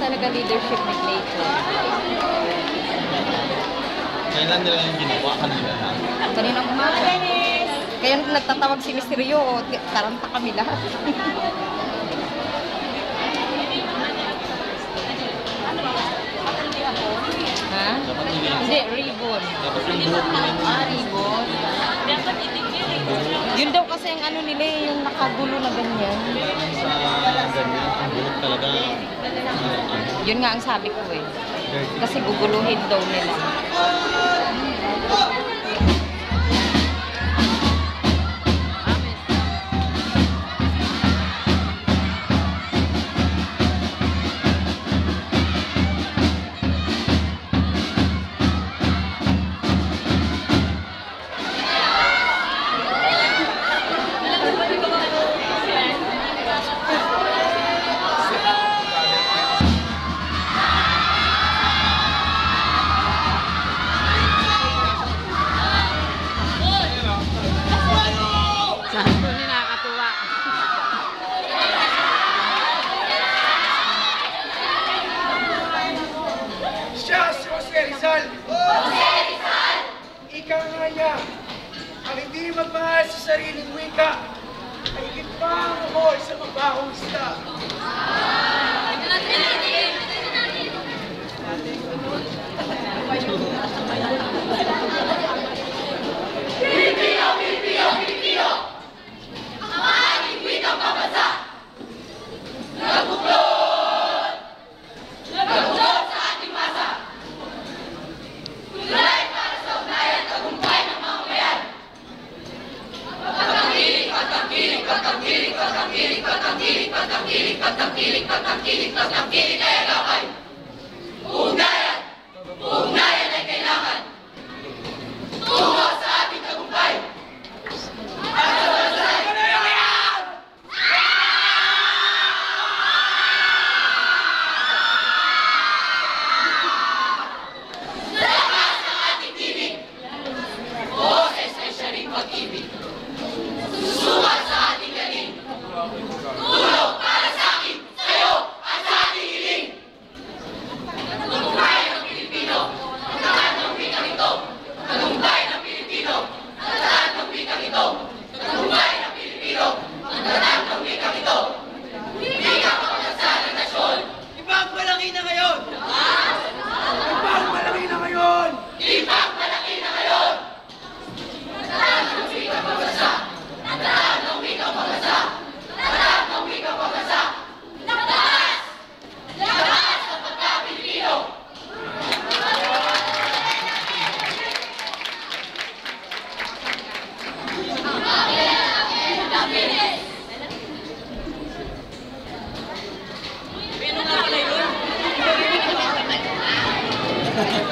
talaga leadership ni Clayton. Kailan nila yung ginawa? Kanina lang. Kaninang umaga. Kaya nagtatawag si Mr. Rio, taranta kami lahat. Ha? Hindi, ribbon. Dapat yung buhok nila. Ribbon. Yun daw kasi ang ano nila, yung nakagulo na ganyan. Sa ganyan, ang buhok talaga. Yun nga ang sabi ko eh. Kasi guguluhin daw nila. Ika nga niya, ang hindi magmahal sa sariling wika, ay higit pa ang amoy sa mabahong isda. Pilipino, Pilipino, Pilipino! Ang ating wikang pambansa! Nagbuklod! Nagbuklod sa ating masa! Tunay para sa ugnayan tagumpay ng mamamayan! Pagtangkilik, pagtangkilik, pagtangkilik, pagtangkilik, pagtangkilik, pagtangkilik, pagtangkilik, pagtangkilik, pagtangkilik ay agapay! Ugnayan! Ugnayan ay kailangan! Tungo sa ating tagumpay! At sa bansay! Sa lakas ng ating tinig, boses ay siya ring pag-ibig. Susukat sa ating galing. Tulong para sa akin, sa'yo, at sa ating hiling. Tagumpay ng Pilipino, ang lahat ng wikang ito. Tagumpay ng Pilipino, ang lahat ng wikang ito. Tagumpay ng Pilipino, ang lahat ng wikang ito. Wikang pambansa ng nasyon. Ipagmalaki na ngayon! Ipagmalaki na ngayon! Ipagmalaki na ngayon! Lahat ng wikang pambansa! Lahat ng wikang pambansa! Lahat ng wikang pambansa! Lakas! Lakas ang pagka-Pilipino! Ang